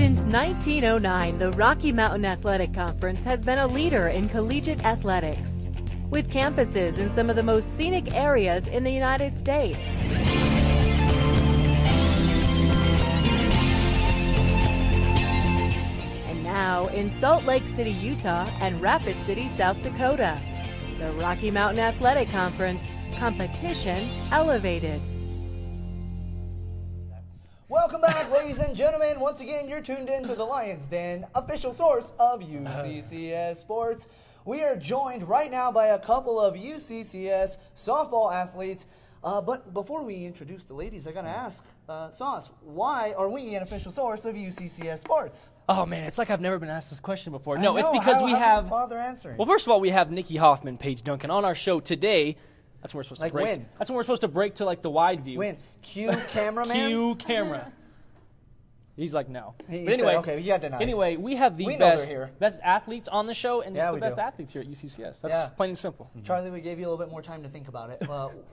Since 1909, the Rocky Mountain Athletic Conference has been a leader in collegiate athletics, with campuses in some of the most scenic areas in the United States. And now in Salt Lake City, Utah and Rapid City, South Dakota, the Rocky Mountain Athletic Conference, competition elevated. Welcome back, ladies and gentlemen. Once again, you're tuned in to the Lion's Den, official source of UCCS sports. We are joined right now by a couple of UCCS softball athletes. But before we introduce the ladies, I got to ask, Sauce, why are we an official source of UCCS sports? Oh, man, it's like I've never been asked this question before. I No, know. it's because we have... Father answering. Well, first of all, we have Nikki, Hoffman, Paige, Duncan on our show today. That's when we're supposed to break. When? That's when we're supposed to break to, like, the wide view. When? Cue cameraman? Cue camera. He's like, no. He But anyway, said, okay, you got denied. Anyway, we have the We know best they're here. athletes on the show and Yeah, just we the best do. athletes here at UCCS. That's plain and simple. Charlie, we gave you a little bit more time to think about it.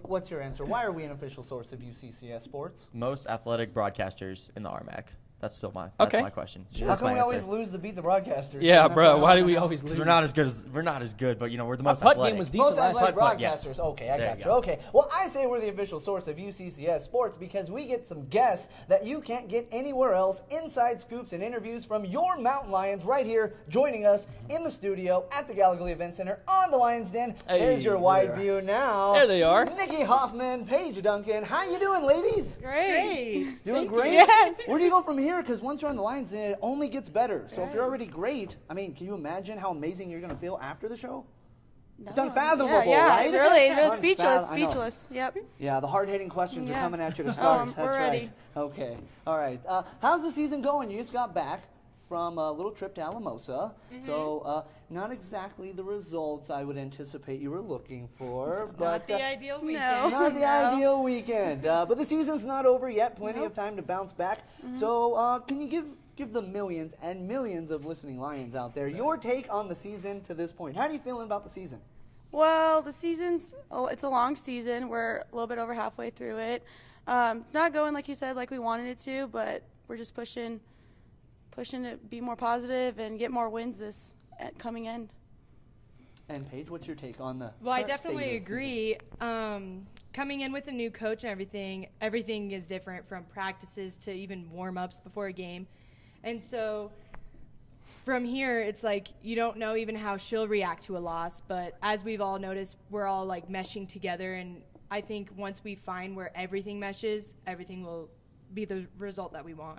What's your answer? Why are we an official source of UCCS sports? Most athletic broadcasters in the RMAC. That's still my question. How That's come my we always answer. lose to beat the broadcasters? Yeah, That's bro. what Why I do we know. always lose? Because we're not as good, but we're the most putt athletic. game was decent Most last athletic year. broadcasters. Yes. Okay, I There got you you. go. Okay. Well, I say we're the official source of UCCS sports because we get some guests that you can't get anywhere else, inside scoops and interviews from your Mountain Lions right here joining us in the studio at the Gallagher Event Center on the Lions Den. Hey, There's your wide there. view now. There they are. Nikki Hoffman, Paige Duncan. How you doing, ladies? Great. Doing great? Yes. Where do you go from here? Because once you're on the Lions Den, it only gets better. So if you're already great, I mean, can you imagine how amazing you're going to feel after the show? It's unfathomable, yeah, right? Really speechless, I know. speechless. Yep. Yeah, the hard-hitting questions are Yeah. coming at you to start. That's we're right. ready. Okay. All right. How's the season going? You just got back from a little trip to Alamosa. So not exactly the results I would anticipate you were looking for. But Not the ideal weekend. No. not the ideal weekend. But the season's not over yet. Plenty of time to bounce back. So can you give the millions and millions of listening Lions out there your take on the season to this point? How are you feeling about the season? Well, the season's it's a long season. We're a little bit over halfway through it. It's not going like you said, like we wanted it to, but we're just pushing to be more positive and get more wins this coming end. And Paige, what's your take on the Well, I current state of definitely the agree. Coming in with a new coach and everything is different from practices to even warm-ups before a game. And so from here, it's like you don't know even how she'll react to a loss. But as we've all noticed, we're all like meshing together. And I think once we find where everything meshes, everything will be the result that we want.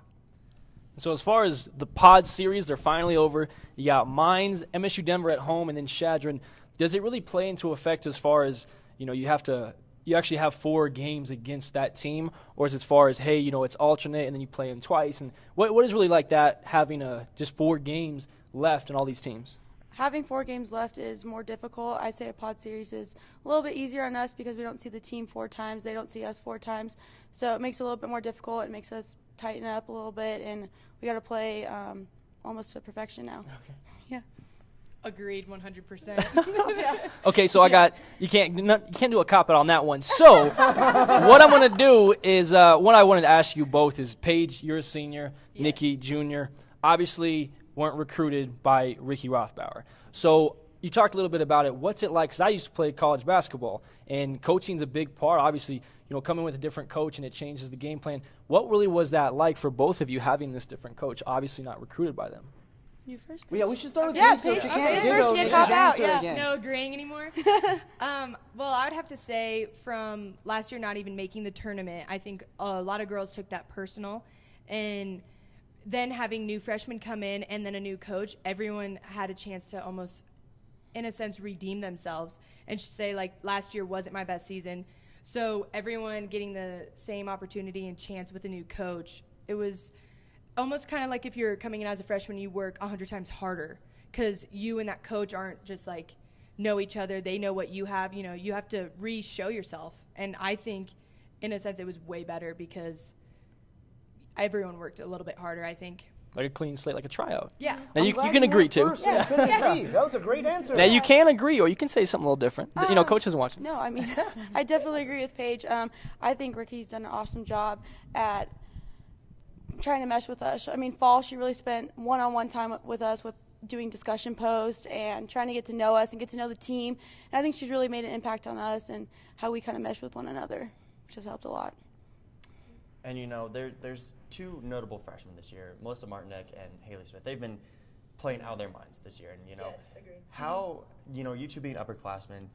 So as far as the pod series, they're finally over. You got Mines, MSU Denver at home, and then Shadron. Does it really play into effect as far as, you actually have 4 games against that team? Or is it as far as, hey, it's alternate and then you play them twice? And what is really like that, having just 4 games left in all these teams? Having 4 games left is more difficult. I'd say a pod series is a little bit easier on us because we don't see the team 4 times. They don't see us 4 times. So it makes it a little bit more difficult. It makes us tighten up a little bit, and we got to play almost to perfection now. Okay. Yeah. Agreed, 100%. Okay, so you can't do a cop-out on that one. So what I'm going to do is what I wanted to ask you both is, Paige, you're a senior, Nikki, junior, obviously weren't recruited by Ricky Rothbauer. So you talked a little bit about it. What's it like? Because I used to play college basketball, and coaching's a big part. Obviously, coming with a different coach and it changes the game plan. What really was that like for both of you having this different coach, obviously not recruited by them? You first? Well, yeah, we should start with Yeah, Paige so Paige, she okay. can't First ditto you Nikki's cop out, answer yeah. again. No agreeing anymore. Well, I would have to say from last year not even making the tournament, I think a lot of girls took that personal. And then having new freshmen come in and then a new coach, everyone had a chance to almost, in a sense, redeem themselves and say, like, last year wasn't my best season. So everyone getting the same opportunity and chance with a new coach, it was almost kind of like if you're coming in as a freshman, you work 100 times harder because you and that coach aren't just like know each other. They know what you have. You have to re-show yourself. And I think, in a sense, it was way better because everyone worked a little bit harder, I think. Like a clean slate, like a tryout. Yeah. Now you Glad can agree went too. first, so you couldn't agree. That was a great answer. Now you can agree, or you can say something a little different. Coach isn't watching. No, I mean, I definitely agree with Paige. I think Ricky's done an awesome job at trying to mesh with us. I mean, fall, she really spent one-on-one time with us with doing discussion posts and trying to get to know us and get to know the team. And I think she's really made an impact on us and how we kind of mesh with one another, which has helped a lot. And, there's two notable freshmen this year, Melissa Martinek and Haley Smith. They've been playing out of their minds this year. And, Yes, agreed. how, you two being upperclassmen,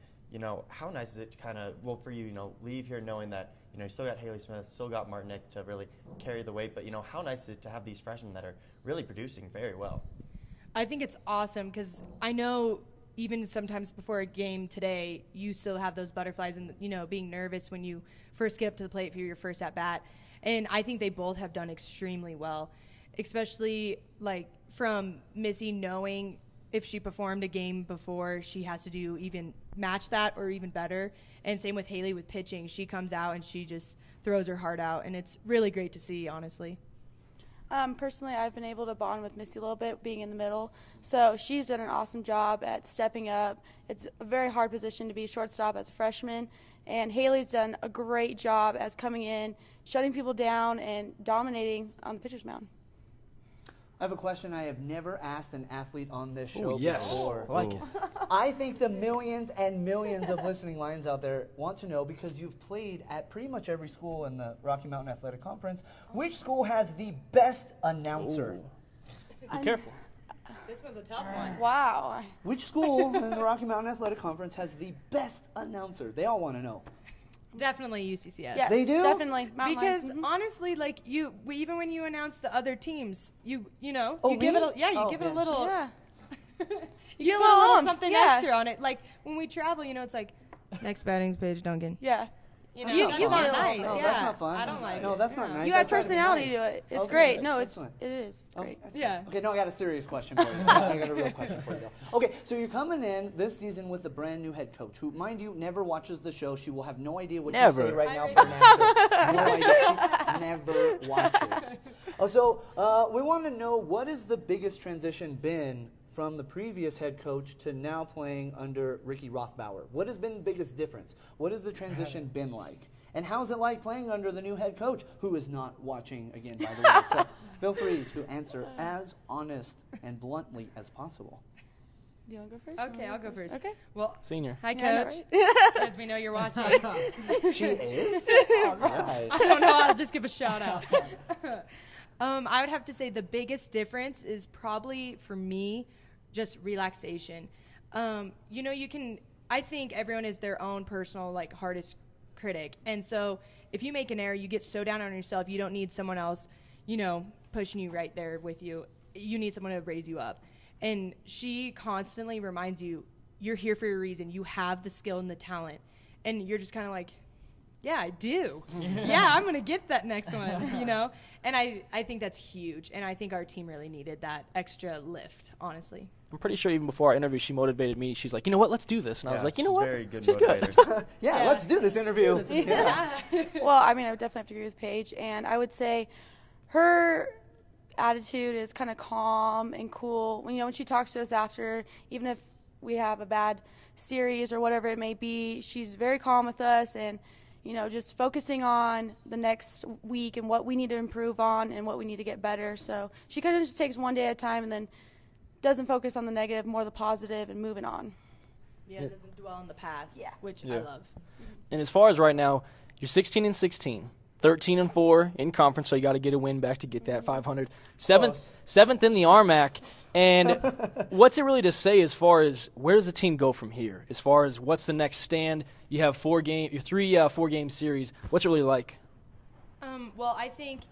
how nice is it to kind of, for you, leave here knowing that, you still got Haley Smith, still got Martinek to really carry the weight. But, how nice is it to have these freshmen that are really producing very well? I think it's awesome because I know even sometimes before a game today, you still have those butterflies and, being nervous when you first get up to the plate for your first at-bat. And I think they both have done extremely well, especially, from Missy knowing if she performed a game before, she has to do even match that or even better. And same with Haley with pitching. She comes out and she just throws her heart out, and it's really great to see, honestly. Personally, I've been able to bond with Missy a little bit, being in the middle. So she's done an awesome job at stepping up. It's a very hard position to be shortstop as a freshman. And Haley's done a great job as coming in, shutting people down, and dominating on the pitcher's mound. I have a question I have never asked an athlete on this show yes. before. I like it. I think the millions and millions of listening Lions out there want to know, because you've played at pretty much every school in the Rocky Mountain Athletic Conference, which school has the best announcer? Be careful. This one's a tough one. Wow. Which school in the Rocky Mountain Athletic Conference has the best announcer? They all want to know. Definitely UCCS. Yeah, They do? Definitely. Mountain Because Lions. honestly, even when you announce the other teams, you give it Oh, a little, Yeah. you give it a feel little umph, something yeah. extra on it. Like when we travel, it's like next batting's Paige Duncan. Yeah. You know, You- that's you not get it. nice. No, yeah, that's not fun. I don't like No, it. that's not nice. You I add try to be personality nice. to it. It's Okay, great. No, it excellent. is. It's great. Yeah. Okay, no, I got a serious question for you. I got a real question for you, though. Okay, so you're coming in this season with a brand new head coach who, mind you, never watches the show. She will have no idea what you say right now for an answer. No idea. She never watches. So we want to know, what is the biggest transition been from the previous head coach to now playing under Ricky Rothbauer? What has been the biggest difference? What has the transition been like? And how's it like playing under the new head coach, who is not watching again, by the way? So feel free to answer as honest and bluntly as possible. Do you want to go first? Okay, I'll go first. Okay. Well, Senior. hi, Yeah, Coach. right? As we know you're watching. She is? All right. I don't know. I'll just give a shout out. I would have to say the biggest difference is probably for me just relaxation. I think everyone is their own personal hardest critic, and so if you make an error, you get so down on yourself. You don't need someone else, pushing you right there with you. You need someone to raise you up. And she constantly reminds you, you're here for a reason. You have the skill and the talent, and you're just kind of like, yeah, I do. Yeah, I'm going to get that next one, And I think that's huge, and I think our team really needed that extra lift, honestly. I'm pretty sure even before our interview, she motivated me. She's like, you know what, let's do this. And I was like, you know she's what, very good she's motivator. good. Yeah, let's do this interview. Yeah. Well, I mean, I would definitely have to agree with Paige, and I would say her attitude is kind of calm and cool. When she talks to us after, even if we have a bad series or whatever it may be, she's very calm with us and, just focusing on the next week and what we need to improve on and what we need to get better. So she kind of just takes one day at a time and then doesn't focus on the negative, more the positive, and moving on. Yeah, it doesn't dwell on the past, which I love. And as far as right now, you're 16-16, 13-4 in conference, so you got to get a win back to get that 500. Seventh in the RMAC. And what's it really to say as far as where does the team go from here? As far as what's the next stand? You have 3 4-game series. What's it really like? Well, I think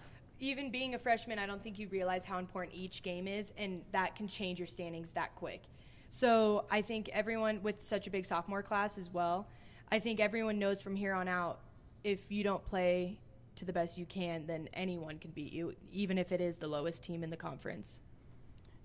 even being a freshman, I don't think you realize how important each game is, and that can change your standings that quick. So I think everyone, with such a big sophomore class as well, I think everyone knows from here on out, if you don't play to the best you can, then anyone can beat you, even if it is the lowest team in the conference.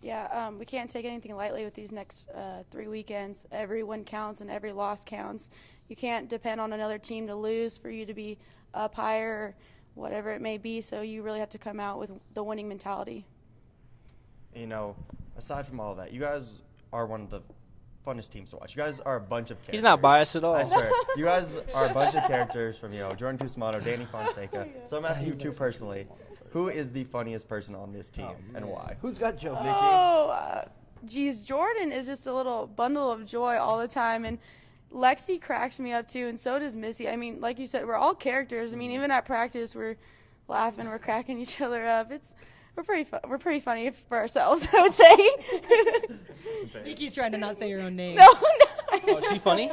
Yeah, we can't take anything lightly with these next 3 weekends. Every win counts and every loss counts. You can't depend on another team to lose for you to be up higher or whatever it may be, so you really have to come out with the winning mentality. Aside from all of that, you guys are one of the funnest teams to watch. You guys are a bunch of characters. He's not biased at all. I swear. You guys are a bunch of characters from, Jordan Cusimano, Danny Fonseca. So I'm asking you two personally, Who is the funniest person on this team and why? Who's got jokes? Geez, Jordan is just a little bundle of joy all the time, and Lexi cracks me up too, and so does Missy. I mean, like you said, we're all characters. I mean, even at practice, we're laughing, we're cracking each other up. We're pretty funny for ourselves, I would say. Nikki's trying to not say your own name. No. Oh, is she funny?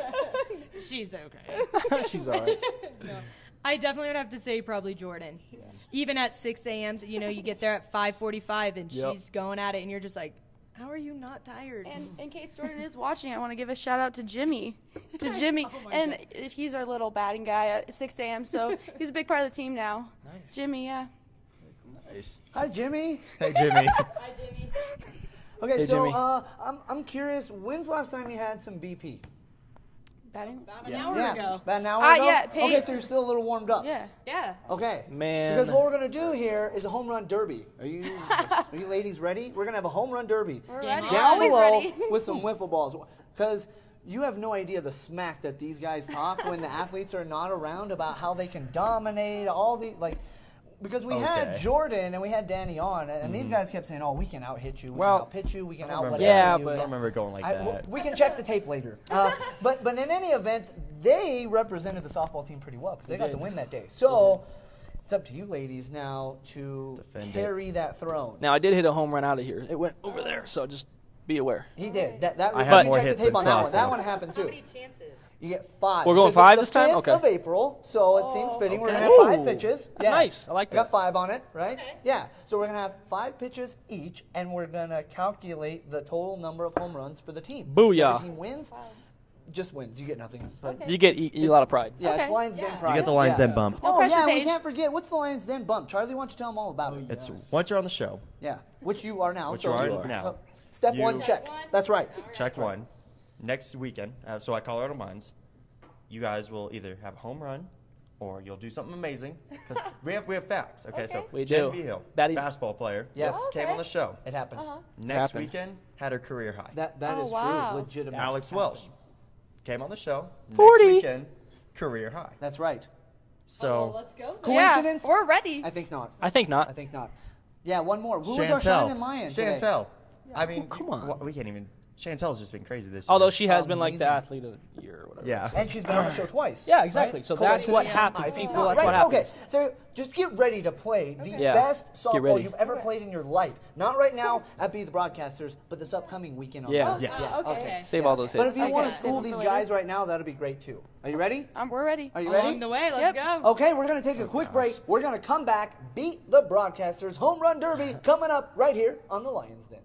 She's okay. She's all right. No. I definitely would have to say probably Jordan. Yeah. Even at 6 a.m., you get there at 5:45 and she's going at it, and you're just like, how are you not tired? And in case Jordan is watching, I want to give a shout out to Jimmy. And he's our little batting guy at 6 a.m., so he's a big part of the team now. Nice. Jimmy, yeah. Nice. Hi, Jimmy. Hey, Jimmy. Hi, Jimmy. Okay, Hey, so Jimmy. I'm curious, when's the last time you had some BP? Batting? About an hour ago. About an hour ago? Yeah, Paige. Okay, so you're still a little warmed up. Yeah. Yeah. Okay. Man. Because what we're going to do here is a home run derby. Are you ladies ready? We're going to have a home run derby. We're ready. Down Always below ready. with some wiffle balls. Because you have no idea the smack that these guys talk when the athletes are not around about how they can dominate all the, like, because we had Jordan and we had Danny on, and these guys kept saying, "Oh, we can out hit you, we can out pitch you, we can out whatever." Yeah, you. but I don't remember going like that. We can check the tape later. But in any event, they represented the softball team pretty well because they got the win that day. So it's up to you ladies now to carry that throne. Now, I did hit a home run out of here. It went over there, so just be aware. He did. That I we had more checked hits the tape than on that one. Sauce, That though. one happened too. How many chances? You get 5. We're going Because 5 it's this time? the 5th Okay. of April, so it seems fitting. We're going to Okay. have 5 Ooh, pitches. that's nice. I like We got that. 5 on it, right? Okay. Yeah. So we're going to have 5 pitches each, and we're going to calculate the total number of home runs for the team. Booyah. Whichever team wins, just wins. You get nothing. But You get a lot of pride. yeah, Okay. it's Lions Den pride. You get the Lions yeah. Den bump. No Oh, pressure, yeah, we Paige. can't forget. What's the Lions Den bump? Charlie, why don't you tell them all about it? It's once you're on the show, Yeah, which you are now. Which so you are so now. Step You- 1, check. Step 1. That's right. check 1. Next weekend, so at Colorado Mines, you guys will either have a home run or you'll do something amazing. Because we have facts. Okay, so We Jen do. Vigil, Batty- basketball player, Yes. came on the show. It happened. Next Happened. weekend, had her career high. That Oh, is wow. true. Legitimate. Alex Welsh came on the show. 40. Next weekend, career high. That's right. So Let's go. Coincidence? Yeah, we're ready. I think not. I think not. I think not. Yeah, one more. Who was our shining lion today? Chantel. I mean, come on. we can't even. Chantel's just been crazy this year. Although she has been like the Amazing. athlete of the year or whatever. Yeah. And she's been on the show twice. Yeah, exactly. right? So that's what Coincidence? happens, I think people. not. That's what Right, happens. Okay, so just get ready to play the Yeah, best get softball ready. you've ever played in your life. Not right now at Be the Broadcasters, but this upcoming weekend on Yeah. the Yes. Okay. Save all those hits. But if you want to Save school them these for guys later. right now, that'll be great too. Are you ready? We're ready. Are you Along ready? the way, let's Yep. go. Okay, we're going to take a quick break. We're going to come back, Beat the Broadcasters Home Run Derby coming up right here on the Lions Den.